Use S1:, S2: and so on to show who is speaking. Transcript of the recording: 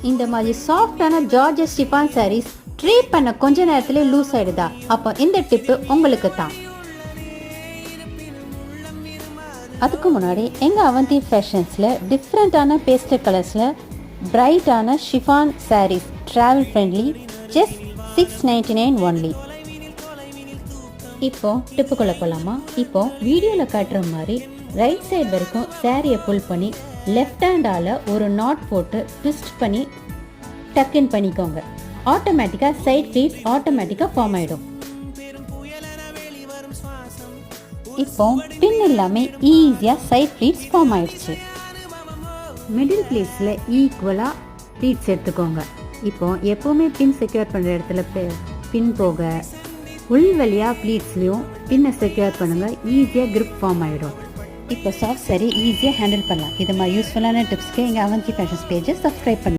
S1: இந்த மாதிரி சாஃப்டான ஜார்ஜஸ் ஷிஃபான் சாரீஸ் ட்ரை பண்ண கொஞ்ச நேரத்திலே லூஸ் ஆயிடுதா? அப்போ இந்த டிப்பு உங்களுக்கு தான். அதுக்கு முன்னாடி எங்கள் அவந்தி ஃபேஷன்ஸில் டிஃப்ரெண்ட்டான பேஸ்டல் கலர்ஸில் பிரைட்டான chiffon saris travel friendly just $699 only. இப்போ டிப்புக்குள்ளே போகலாமா? இப்போ வீடியோவில் காட்டுற மாதிரி ரைட் சைடு வரைக்கும் சாரியை புல் பண்ணி லெஃப்ட் ஹேண்டால் ஒரு நாட் போட்டு ட்விஸ்ட் பண்ணி டக்கின் பண்ணிக்கோங்க. ஆட்டோமேட்டிக்காக சைட் ப்ளீட்ஸ் ஆட்டோமேட்டிக்காக ஃபார்ம் ஆகிடும். இப்போ பின் எல்லாமே ஈஸியாக சைட் ப்ளீட்ஸ் ஃபார்ம் ஆயிடுச்சு. மிடில் பிளேஸில் ஈக்குவலாக ப்ளீட்ஸ் எடுத்துக்கோங்க. இப்போ எப்போவுமே பின் செக்யூர் பண்ணுற இடத்துல பின் போக உள் வழியாக ப்ளீட்ஸ்லேயும் பின்னை செக்யூர் பண்ணுங்கள். ஈஸியாக கிரிப் ஃபார்ம் ஆகிடும். இப்போ சாஃப்ட் சாரி ஈஸியாக ஹேண்டில் பண்ணலாம். இது மாதிரி யூஸ்ஃபுல்லான டிப்ஸ்க்கு எங்கள் அவந்தி ஃபேஷன்ஸ் பேஜை சப்ஸ்கிரைப் பண்ணுங்கள்.